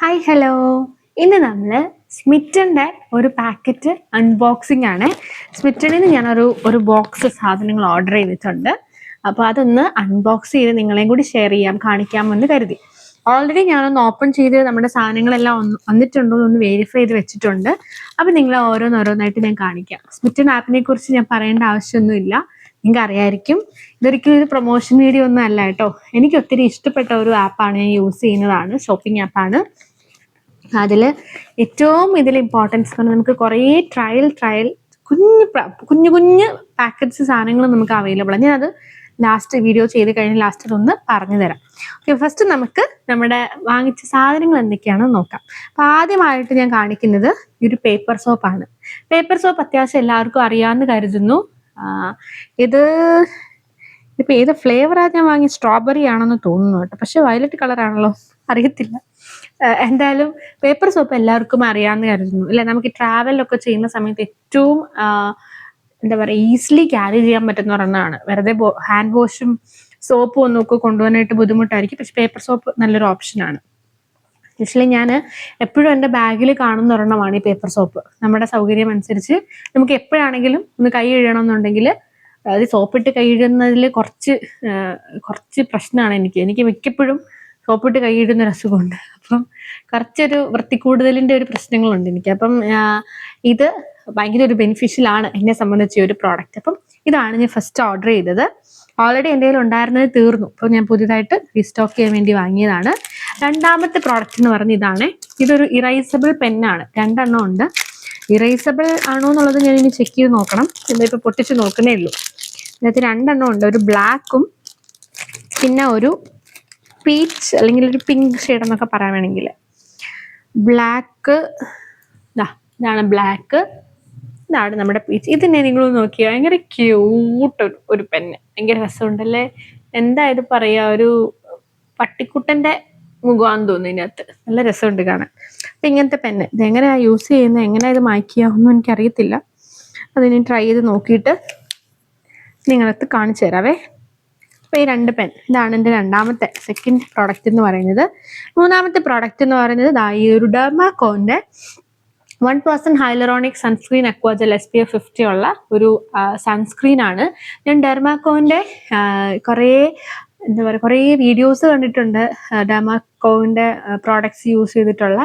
Hi hello. ഇന്ന് നമ്മൾ സ്മിറ്റൻ്റെ ഒരു പാക്കറ്റ് അൺബോക്സിംഗ് ആണ്. സ്മിറ്റണിൽ നിന്ന് ഞാനൊരു ബോക്സ് സാധനങ്ങൾ ഓർഡർ ചെയ്തിട്ടുണ്ട്. അപ്പോൾ അതൊന്ന് അൺബോക്സ് ചെയ്ത് നിങ്ങളെയും കൂടി ഷെയർ കാണിക്കാമെന്ന് കരുതി. ഓൾറെഡി ഞാനൊന്ന് ഓപ്പൺ ചെയ്ത് നമ്മുടെ സാധനങ്ങളെല്ലാം വന്നിട്ടുണ്ടോ എന്നൊന്ന് വെരിഫൈ ചെയ്ത് വെച്ചിട്ടുണ്ട്. അപ്പോൾ നിങ്ങളെ ഓരോന്നോരോന്നായിട്ട് ഞാൻ കാണിക്കാം. സ്മിറ്റൺ ആപ്പിനെ കുറിച്ച് ഞാൻ പറയേണ്ട ആവശ്യമൊന്നുമില്ല, നിങ്ങൾക്ക് അറിയായിരിക്കും. ഇതൊരിക്കലും ഒരു പ്രൊമോഷൻ വീഡിയോ ഒന്നും അല്ല കേട്ടോ. എനിക്ക് ഒത്തിരി ഇഷ്ടപ്പെട്ട ഒരു ആപ്പാണ്, ഞാൻ യൂസ് ചെയ്യുന്നതാണ്, ഷോപ്പിംഗ് ആപ്പാണ്. അതിൽ ഏറ്റവും ഇമ്പോർട്ടൻസ് പറഞ്ഞാൽ നമുക്ക് കുറേ ട്രയൽ കുഞ്ഞു കുഞ്ഞു പാക്കറ്റ്സ് സാധനങ്ങൾ നമുക്ക് അവൈലബിൾ ആണ്. ഞാനത് ലാസ്റ്റ് വീഡിയോ ചെയ്ത് കഴിഞ്ഞ് ലാസ്റ്റ് അതൊന്ന് പറഞ്ഞു തരാം. ഓക്കെ, ഫസ്റ്റ് നമുക്ക് നമ്മുടെ വാങ്ങിച്ച സാധനങ്ങൾ എന്തൊക്കെയാണെന്ന് നോക്കാം. അപ്പം ആദ്യമായിട്ട് ഞാൻ കാണിക്കുന്നത് ഈ ഒരു പേപ്പർ സോപ്പാണ്. പേപ്പർ സോപ്പ് അത്യാവശ്യം എല്ലാവർക്കും അറിയാമെന്ന് കരുതുന്നു. ഇതിപ്പോൾ ഏത് ഫ്ലേവറാണ് ഞാൻ വാങ്ങി? സ്ട്രോബെറി ആണെന്ന് തോന്നുന്നു കേട്ടോ, പക്ഷെ വയലറ്റ് കളറാണല്ലോ, അറിയത്തില്ല. എന്തായാലും പേപ്പർ സോപ്പ് എല്ലാവർക്കും അറിയാമെന്ന് കരുതുന്നു അല്ലെ. നമുക്ക് ട്രാവലൊക്കെ ചെയ്യുന്ന സമയത്ത് ഏറ്റവും എന്താ പറയുക, ഈസിലി ക്യാരി ചെയ്യാൻ പറ്റുന്ന ഒരെണ്ണമാണ്. വെറുതെ ഹാൻഡ് വാഷും സോപ്പും ഒന്നും ഒക്കെ കൊണ്ടുപോകാനായിട്ട് ബുദ്ധിമുട്ടായിരിക്കും, പക്ഷെ പേപ്പർ സോപ്പ് നല്ലൊരു ഓപ്ഷനാണ്. യൂഷ്വലി ഞാൻ എപ്പോഴും എൻ്റെ ബാഗിൽ കാണുന്ന ഒരെണ്ണമാണ് ഈ പേപ്പർ സോപ്പ്. നമ്മുടെ സൗകര്യം അനുസരിച്ച് നമുക്ക് എപ്പോഴാണെങ്കിലും ഒന്ന് കൈ കഴുകണമെന്നുണ്ടെങ്കിൽ, അത് സോപ്പിട്ട് കൈ കഴുകുന്നതിൽ കുറച്ച് പ്രശ്നമാണ് എനിക്ക് മിക്കപ്പോഴും സോപ്പിട്ട് കൈ ഇടുന്ന ഒരു അസുഖമുണ്ട്. അപ്പം കുറച്ചൊരു വൃത്തിക്കൂടുതലിൻ്റെ ഒരു പ്രശ്നങ്ങളുണ്ട് എനിക്ക്. അപ്പം ഇത് ഭയങ്കര ഒരു ബെനിഫിഷ്യൽ ആണ് എന്നെ സംബന്ധിച്ച് ഈ ഒരു പ്രോഡക്റ്റ്. അപ്പം ഇതാണ് ഞാൻ ഫസ്റ്റ് ഓർഡർ ചെയ്തത്. ഓൾറെഡി എൻ്റെ കയ്യിൽ ഉണ്ടായിരുന്നത് തീർന്നു, അപ്പോൾ ഞാൻ പുതിയതായിട്ട് റീസ്റ്റോക്ക് ചെയ്യാൻ വേണ്ടി വാങ്ങിയതാണ്. രണ്ടാമത്തെ പ്രോഡക്റ്റ് എന്ന് പറഞ്ഞ ഇതാണ്. ഇതൊരു ഇറൈസബിൾ പെന്നാണ്, 2 എണ്ണം ഉണ്ട്. ഇറൈസബിൾ ആണോ എന്നുള്ളത് ഞാൻ ഇനി ചെക്ക് ചെയ്ത് നോക്കണം, എന്നിപ്പോൾ പൊട്ടിച്ച് നോക്കുന്നേ ഉള്ളൂ. ഇതിനകത്ത് 2 എണ്ണം ഉണ്ട്, ഒരു ബ്ലാക്കും പിന്നെ ഒരു പീച്ച് അല്ലെങ്കിൽ ഒരു പിങ്ക് ഷെയ്ഡ് എന്നൊക്കെ പറയാൻ വേണമെങ്കിൽ. ബ്ലാക്ക്, ഇതാണ് ബ്ലാക്ക്, ഇതാണ് നമ്മുടെ പീച്ച്. ഇതിനെ നിങ്ങൾ നോക്കിയാൽ ഭയങ്കര ക്യൂട്ട് ഒരു പെന്ന്, ഭയങ്കര രസമുണ്ടല്ലേ. എന്താ ഇത് പറയുക, ഒരു പട്ടിക്കുട്ടൻ്റെ മുഖമാണെന്ന് തോന്നുന്നു ഇതിനകത്ത്. നല്ല രസമുണ്ട് കാണാൻ. അപ്പം ഇങ്ങനത്തെ പെന്ന് ഇതെങ്ങനെയാണ് യൂസ് ചെയ്യുന്നത്, എങ്ങനെയാണ് ഇത് മായ്ക്കുക ഒന്നും എനിക്കറിയത്തില്ല. അതിനി ട്രൈ ചെയ്ത് നോക്കിയിട്ട് നിങ്ങളടുത്ത് കാണിച്ചു തരാവേ. അപ്പോൾ ഈ 2 പെൻ, ഇതാണ് എൻ്റെ രണ്ടാമത്തെ സെക്കൻഡ് പ്രോഡക്റ്റ് എന്ന് പറയുന്നത്. മൂന്നാമത്തെ പ്രോഡക്റ്റ് എന്ന് പറയുന്നത് ഈ ഒരു ഡെർമാക്കോന്റെ 1% ഹൈലറോണിക് സൺസ്ക്രീൻ അക്വാജൽ SPF 50 ഉള്ള ഒരു സൺസ്ക്രീൻ ആണ്. ഞാൻ ഡെർമാക്കോന്റെ കുറേ വീഡിയോസ് കണ്ടിട്ടുണ്ട് ഡെർമാക്കോന്റെ പ്രോഡക്ട്സ് യൂസ് ചെയ്തിട്ടുള്ള.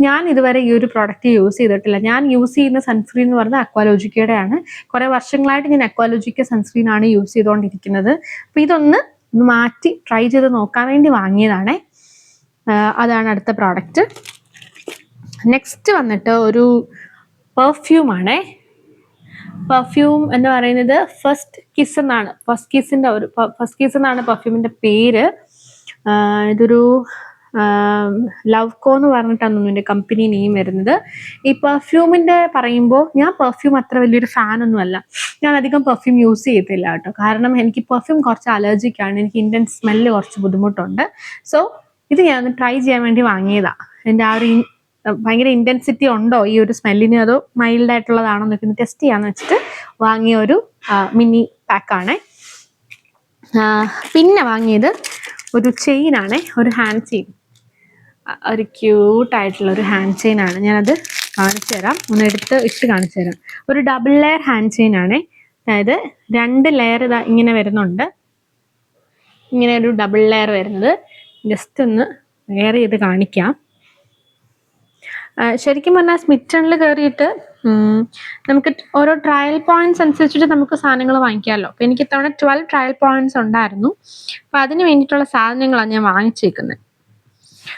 ഞാൻ ഇതുവരെ ഈ ഒരു പ്രോഡക്റ്റ് യൂസ് ചെയ്തിട്ടില്ല. ഞാൻ യൂസ് ചെയ്യുന്ന സൺസ്ക്രീൻ എന്ന് പറഞ്ഞാൽ അക്വാലോജിക്കയുടെ ആണ്. കുറേ വർഷങ്ങളായിട്ട് ഞാൻ അക്വാലോജിക്ക സൺസ്ക്രീൻ ആണ് യൂസ് ചെയ്തുകൊണ്ടിരിക്കുന്നത്. അപ്പോൾ ഇതൊന്ന് മാറ്റി ട്രൈ ചെയ്ത് നോക്കാൻ വേണ്ടി വാങ്ങിയതാണ്. അതാണ് അടുത്ത പ്രോഡക്റ്റ്. നെക്സ്റ്റ് വന്നിട്ട് ഒരു പെർഫ്യൂമാണേ. പെർഫ്യൂം എന്ന് പറയുന്നത് ഫസ്റ്റ് കിസ് എന്നാണ് പെർഫ്യൂമിൻ്റെ പേര്. ഇതൊരു ലവ്കോ എന്ന് പറഞ്ഞിട്ടാണ് എൻ്റെ കമ്പനി നെയിം വരുന്നത്. ഈ പെർഫ്യൂമിൻ്റെ പറയുമ്പോൾ ഞാൻ പെർഫ്യൂം അത്ര വലിയൊരു ഫാനൊന്നുമല്ല. ഞാൻ അധികം പെർഫ്യൂം യൂസ് ചെയ്യത്തില്ല കേട്ടോ, കാരണം എനിക്ക് പെർഫ്യൂം കുറച്ച് അലർജിക്കാണ്. എനിക്ക് ഇൻറ്റൻസ് സ്മെല്ല് കുറച്ച് ബുദ്ധിമുട്ടുണ്ട്. സോ ഇത് ഞാനൊന്ന് ട്രൈ ചെയ്യാൻ വേണ്ടി വാങ്ങിയതാണ്. എൻ്റെ ആ ഒരു ഭയങ്കര ഇൻറ്റൻസിറ്റി ഉണ്ടോ ഈ ഒരു സ്മെല്ലിന്, അതോ മൈൽഡ് ആയിട്ടുള്ളതാണോ എന്നൊക്കെ ടെസ്റ്റ് ചെയ്യാന്ന് വെച്ചിട്ട് വാങ്ങിയ ഒരു മിനി പാക്കാണ്. പിന്നെ വാങ്ങിയത് ഒരു ചെയിനാണ്, ഒരു ഹാൻഡ് ചെയിൻ. ഒരു ക്യൂട്ടായിട്ടുള്ള ഒരു ഹാൻഡ് ചെയിൻ ആണ്. ഞാനത് കാണിച്ചു തരാം, ഒന്ന് ഇട്ട് കാണിച്ചു തരാം. ഒരു ഡബിൾ ലെയർ ഹാൻഡ് ചെയിൻ ആണ്. അതായത് 2 ലെയർ ഇങ്ങനെ വരുന്നുണ്ട്. ഇങ്ങനെ ഒരു ഡബിൾ ലെയർ വരുന്നത്. ജസ്റ്റ് ഒന്ന് വെയർ ചെയ്ത് കാണിക്കാം. ശരിക്കും പറഞ്ഞാൽ സ്മിറ്റണിൽ കയറിയിട്ട് നമുക്ക് ഓരോ ട്രയൽ പോയിന്റ്സ് അനുസരിച്ചിട്ട് നമുക്ക് സാധനങ്ങൾ വാങ്ങിക്കാമല്ലോ. അപ്പോൾ എനിക്ക് ഇത്തവണ 12 ട്രയൽ പോയിന്റ്സ് ഉണ്ടായിരുന്നു. അപ്പോൾ അതിന് വേണ്ടിയിട്ടുള്ള സാധനങ്ങളാണ് ഞാൻ വാങ്ങിച്ചേക്കുന്നത്.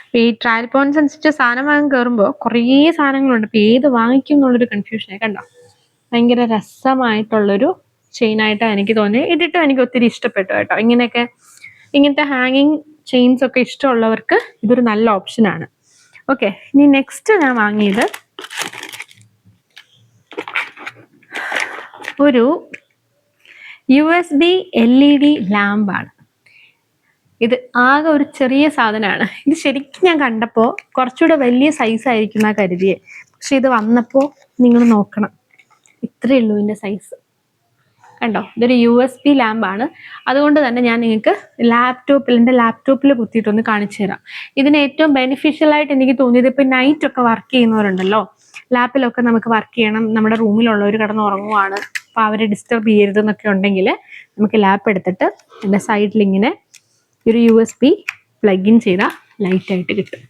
അപ്പോൾ ഈ ട്രയൽ പോയിന്റ്സ് അനുസരിച്ച് സാധനം വാങ്ങാൻ കയറുമ്പോൾ കുറേ സാധനങ്ങളുണ്ട്. അപ്പോൾ ഏത് വാങ്ങിക്കും എന്നുള്ളൊരു കൺഫ്യൂഷനെ കണ്ടോ. ഭയങ്കര രസമായിട്ടുള്ളൊരു ചെയിനായിട്ടാണ് എനിക്ക് തോന്നി. ഇട്ടിട്ടും എനിക്ക് ഒത്തിരി ഇഷ്ടപ്പെട്ടു കേട്ടോ. ഇങ്ങനത്തെ ഹാങ്ങിങ് ചെയിൻസ് ഒക്കെ ഇഷ്ടമുള്ളവർക്ക് ഇതൊരു നല്ല ഓപ്ഷനാണ്. ഓക്കെ, ഇനി നെക്സ്റ്റ് ഞാൻ വാങ്ങിയത് ഒരു USB LED ലാമ്പാണ്. ഇത് ആകെ ഒരു ചെറിയ സാധനമാണ്. ഇത് ശരിക്കും ഞാൻ കണ്ടപ്പോൾ കുറച്ചുകൂടെ വലിയ സൈസ് ആയിരിക്കും എന്നാ കരുതിയേ. പക്ഷെ ഇത് വന്നപ്പോൾ നിങ്ങൾ നോക്കണം, ഇത്രയേ ഉള്ളൂ ഇതിൻ്റെ സൈസ്. കണ്ടോ, ഇതൊരു USB ലാമ്പാണ്. അതുകൊണ്ട് തന്നെ ഞാൻ നിങ്ങൾക്ക് എൻ്റെ ലാപ്ടോപ്പിൽ കുത്തിയിട്ടൊന്ന് കാണിച്ചു തരാം. ഇതിന് ഏറ്റവും ബെനിഫിഷ്യൽ ആയിട്ട് എനിക്ക് തോന്നിയത്, ഇപ്പം നൈറ്റ് ഒക്കെ വർക്ക് ചെയ്യുന്നവരുണ്ടല്ലോ, ലാപ്പിലൊക്കെ നമുക്ക് വർക്ക് ചെയ്യണം, നമ്മുടെ റൂമിലുള്ളവർ കിടന്ന് ഉറങ്ങുവാണ്, അപ്പോൾ അവരെ ഡിസ്റ്റർബ് ചെയ്യരുതെന്നൊക്കെ ഉണ്ടെങ്കിൽ നമുക്ക് ലാപ്പ് എടുത്തിട്ട് എൻ്റെ സൈഡിൽ ഇങ്ങനെ ഒരു USB പ്ലഗ് ഇൻ ചെയ്താൽ ലൈറ്റായിട്ട് കിട്ടും.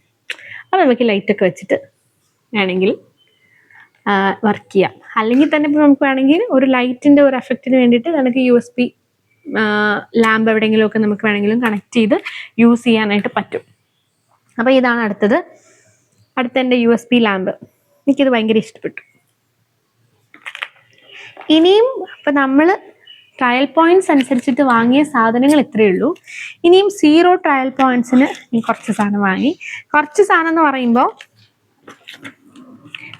അപ്പോൾ നമുക്ക് ലൈറ്റൊക്കെ വെച്ചിട്ട് വേണമെങ്കിൽ വർക്ക് ചെയ്യാം. അല്ലെങ്കിൽ തന്നെ ഇപ്പോൾ നമുക്ക് വേണമെങ്കിൽ ഒരു ലൈറ്റിൻ്റെ ഒരു എഫക്റ്റിന് വേണ്ടിയിട്ട് നമുക്ക് USB ലാമ്പ് എവിടെയെങ്കിലുമൊക്കെ നമുക്ക് വേണമെങ്കിലും കണക്ട് ചെയ്ത് യൂസ് ചെയ്യാനായിട്ട് പറ്റും. അപ്പോൾ ഇതാണ് അടുത്ത എൻ്റെ USB ലാമ്പ്. എനിക്കിത് ഭയങ്കര ഇഷ്ടപ്പെട്ടു. ഇനിയും ഇപ്പം നമ്മൾ ട്രയൽ പോയിന്റ്സ് അനുസരിച്ചിട്ട് വാങ്ങിയ സാധനങ്ങൾ ഇത്രയേ ഉള്ളൂ. ഇനിയും 0 ട്രയൽ പോയിന്റ്സിന് കുറച്ച് സാധനം വാങ്ങി. കുറച്ച് സാധനം എന്ന് പറയുമ്പോൾ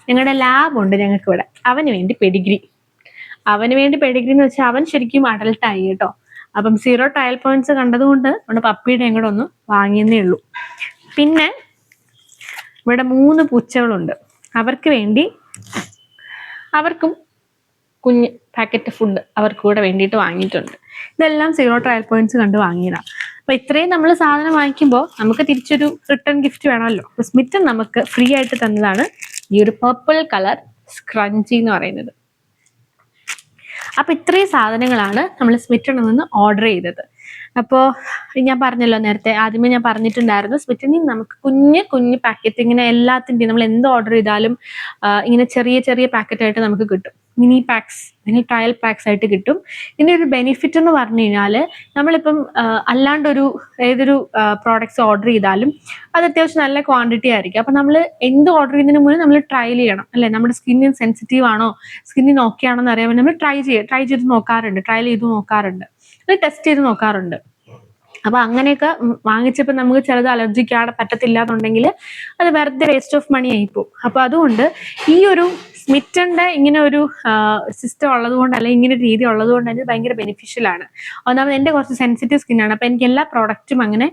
ഞങ്ങളുടെ ലാബുണ്ട് ഞങ്ങൾക്ക് ഇവിടെ, അവന് വേണ്ടി പെഡിഗ്രി എന്ന് വെച്ചാൽ അവൻ ശരിക്കും അഡൽട്ടായി കേട്ടോ. അപ്പം 0 ട്രയൽ പോയിന്റ്സ് കണ്ടതുകൊണ്ട് നമ്മുടെ പപ്പിയുടെ ഞങ്ങളുടെ ഒന്ന് വാങ്ങിയെന്നേ ഉള്ളൂ. പിന്നെ ഇവിടെ 3 പൂച്ചകളുണ്ട്, അവർക്കും കുഞ്ഞ് പാക്കറ്റ് ഫുഡ് അവർക്ക് കൂടെ വേണ്ടിയിട്ട് വാങ്ങിയിട്ടുണ്ട്. ഇതെല്ലാം 0 ട്രയൽ പോയിന്റ്സ് കണ്ട് വാങ്ങിയതാണ്. അപ്പൊ ഇത്രയും നമ്മൾ സാധനം വാങ്ങിക്കുമ്പോൾ നമുക്ക് തിരിച്ചൊരു റിട്ടേൺ ഗിഫ്റ്റ് വേണമല്ലോ. അപ്പൊ സ്മിറ്റൻ നമുക്ക് ഫ്രീ ആയിട്ട് തന്നതാണ് ഈ ഒരു പർപ്പിൾ കളർ സ്ക്രഞ്ചി എന്ന് പറയുന്നത്. അപ്പൊ ഇത്രയും സാധനങ്ങളാണ് നമ്മൾ സ്മിറ്റണിൽ നിന്ന് ഓർഡർ ചെയ്തത്. അപ്പോൾ ഞാൻ പറഞ്ഞല്ലോ നേരത്തെ, ആദ്യമേ ഞാൻ പറഞ്ഞിട്ടുണ്ടായിരുന്നു, സ്മിറ്റണിൽ നമുക്ക് കുഞ്ഞ് പാക്കറ്റ് ഇങ്ങനെ എല്ലാത്തിൻ്റെയും നമ്മൾ എന്ത് ഓർഡർ ചെയ്താലും ഇങ്ങനെ ചെറിയ പാക്കറ്റായിട്ട് നമുക്ക് കിട്ടും. മിനി പാക്സ് അല്ലെങ്കിൽ ട്രയൽ പാക്സ് ആയിട്ട് കിട്ടും. ഇതിൻ്റെ ഒരു ബെനിഫിറ്റ് എന്ന് പറഞ്ഞു കഴിഞ്ഞാൽ നമ്മളിപ്പം അല്ലാണ്ടൊരു ഏതൊരു പ്രോഡക്ട്സ് ഓർഡർ ചെയ്താലും അത് അത്യാവശ്യം നല്ല ക്വാണ്ടിറ്റി ആയിരിക്കും. അപ്പം നമ്മൾ എന്ത് ഓർഡർ ചെയ്യുന്നതിന് മുന്നേ നമ്മൾ ട്രയൽ ചെയ്യണം അല്ലേ. നമ്മുടെ സ്കിന്നിന് സെൻസിറ്റീവ് ആണോ, സ്കിന്നിന് ഓക്കെ ആണോ എന്ന് അറിയാൻ വേണ്ടി നമ്മൾ ട്രയൽ ചെയ്ത് നോക്കാറുണ്ട്, ട്രയൽ ചെയ്ത് നോക്കാറുണ്ട്, അത് ടെസ്റ്റ് ചെയ്ത് നോക്കാറുണ്ട്. അപ്പൊ അങ്ങനെയൊക്കെ വാങ്ങിച്ചപ്പോൾ നമുക്ക് ചിലത് അലർജിക്കാണ് പറ്റത്തില്ല എന്നുണ്ടെങ്കിൽ അത് വെറുതെ വേസ്റ്റ് ഓഫ് മണി ആയിപ്പോവും. അപ്പൊ അതുകൊണ്ട് ഈ ഒരു സ്മിറ്റന്റെ ഇങ്ങനെ ഒരു സിസ്റ്റം ഉള്ളത് കൊണ്ട്, അല്ലെങ്കിൽ ഇങ്ങനെ ഒരു രീതി ഉള്ളത് കൊണ്ട് തന്നെ ഭയങ്കര ബെനിഫിഷ്യൽ ആണ്. ഒന്നാമത് എൻ്റെ കുറച്ച് സെൻസിറ്റീവ് സ്കിന്നാണ്. അപ്പൊ എനിക്ക് എല്ലാ പ്രോഡക്റ്റും അങ്ങനെ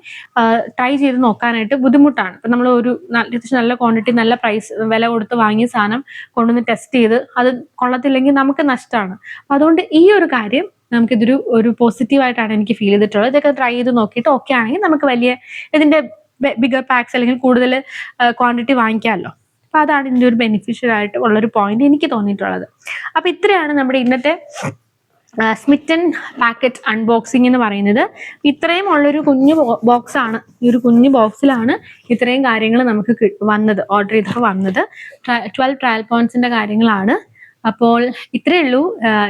ട്രൈ ചെയ്ത് നോക്കാനായിട്ട് ബുദ്ധിമുട്ടാണ്. ഇപ്പൊ നമ്മൾ ഒരു അത്യാവശ്യം നല്ല ക്വാണ്ടിറ്റി നല്ല പ്രൈസ് വില കൊടുത്ത് വാങ്ങിയ സാധനം കൊണ്ടുവന്ന് ടെസ്റ്റ് ചെയ്ത് അത് കൊള്ളത്തില്ലെങ്കിൽ നമുക്ക് നഷ്ടമാണ്. അതുകൊണ്ട് ഈ ഒരു കാര്യം നമുക്കിതൊരു പോസിറ്റീവായിട്ടാണ് എനിക്ക് ഫീൽ ചെയ്തിട്ടുള്ളത്. ഇതൊക്കെ ട്രൈ ചെയ്ത് നോക്കിയിട്ട് ഓക്കെ ആണെങ്കിൽ നമുക്ക് ഇതിന്റെ ബിഗർ പാക്സ് അല്ലെങ്കിൽ കൂടുതൽ ക്വാണ്ടിറ്റി വാങ്ങിക്കാമല്ലോ. അപ്പൊ അതാണ് ഇതിന്റെ ഒരു ബെനിഫിഷ്യൽ ആയിട്ട് ഉള്ളൊരു പോയിന്റ് എനിക്ക് തോന്നിയിട്ടുള്ളത്. അപ്പൊ ഇത്രയാണ് നമ്മുടെ ഇന്നത്തെ സ്മിറ്റൻ പാക്കറ്റ് അൺബോക്സിംഗ് എന്ന് പറയുന്നത്. ഇത്രയും ഉള്ളൊരു കുഞ്ഞു ബോക്സ് ആണ്. ഈ ഒരു കുഞ്ഞു ബോക്സിലാണ് ഇത്രയും കാര്യങ്ങൾ നമുക്ക് വന്നത്, ഓർഡർ ചെയ്തപ്പോൾ വന്നത്. 12 ട്രയൽ പോയിന്റ്സിന്റെ കാര്യങ്ങളാണ്. അപ്പോൾ ഇത്രയേ ഉള്ളൂ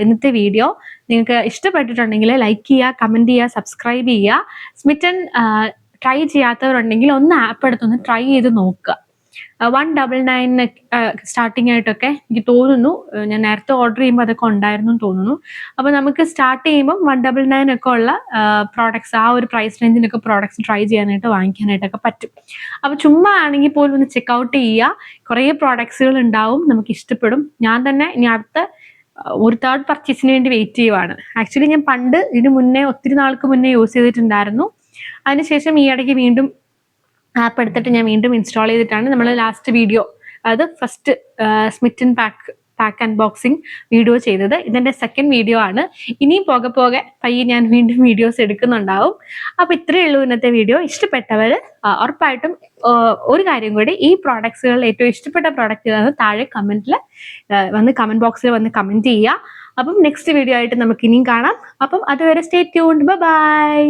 ഇന്നത്തെ വീഡിയോ. നിങ്ങൾക്ക് ഇഷ്ടപ്പെട്ടിട്ടുണ്ടെങ്കിൽ ലൈക്ക് ചെയ്യുക, കമന്റ് ചെയ്യുക, സബ്സ്ക്രൈബ് ചെയ്യുക. സ്മിറ്റൻ ട്രൈ ചെയ്യാത്തവരുണ്ടെങ്കിൽ ഒന്ന് ആപ്പ് എടുത്തൊന്ന് ട്രൈ ചെയ്ത് നോക്കുക. 199 സ്റ്റാർട്ടിംഗ് ആയിട്ടൊക്കെ എനിക്ക് തോന്നുന്നു, ഞാൻ നേരത്തെ ഓർഡർ ചെയ്യുമ്പോൾ അതൊക്കെ ഉണ്ടായിരുന്നു തോന്നുന്നു. അപ്പൊ നമുക്ക് സ്റ്റാർട്ട് ചെയ്യുമ്പോൾ 199 ഒക്കെ ഉള്ള പ്രോഡക്ട്സ്, ആ ഒരു പ്രൈസ് റേഞ്ചിനൊക്കെ പ്രോഡക്ട്സ് ട്രൈ ചെയ്യാനായിട്ട് വാങ്ങിക്കാനായിട്ടൊക്കെ പറ്റും. അപ്പൊ ചുമ്മാ ആണെങ്കിൽ പോലും ഒന്ന് ചെക്ക്ഔട്ട് ചെയ്യുക. കുറേ പ്രോഡക്ട്സുകൾ ഉണ്ടാവും, നമുക്ക് ഇഷ്ടപ്പെടും. ഞാൻ തന്നെ ഇനി അടുത്ത ഒരു തേർഡ് പർച്ചേസിന് വേണ്ടി വെയിറ്റ് ചെയ്യുവാണ്. ആക്ച്വലി ഞാൻ പണ്ട് ഇതിന് മുന്നേ ഒത്തിരി നാൾക്ക് മുന്നേ യൂസ് ചെയ്തിട്ടുണ്ടായിരുന്നു. അതിനുശേഷം ഈ ഇടയ്ക്ക് വീണ്ടും ആപ്പ് എടുത്തിട്ട് ഞാൻ വീണ്ടും ഇൻസ്റ്റാൾ ചെയ്തിട്ടാണ് നമ്മൾ ലാസ്റ്റ് വീഡിയോ, അതായത് first smitten pack unboxing video ചെയ്തത്. ഇതിന്റെ സെക്കൻഡ് വീഡിയോ ആണ്. ഇനിയും പോകെ പയ്യെ ഞാൻ വീണ്ടും വീഡിയോസ് എടുക്കുന്നുണ്ടാവും. അപ്പൊ ഇത്രയേ ഉള്ളൂ ഇന്നത്തെ വീഡിയോ. ഇഷ്ടപ്പെട്ടവർ ഉറപ്പായിട്ടും ഒരു കാര്യം കൂടി, ഈ പ്രോഡക്ട്സുകളിൽ ഏറ്റവും ഇഷ്ടപ്പെട്ട പ്രോഡക്റ്റ് താഴെ കമന്റ് ബോക്സിൽ വന്ന് കമന്റ് ചെയ്യുക. അപ്പം നെക്സ്റ്റ് വീഡിയോ ആയിട്ട് നമുക്ക് ഇനിയും കാണാം. അപ്പം അതുവരെ സ്റ്റേ ട്യൂൺഡ്. ബൈ.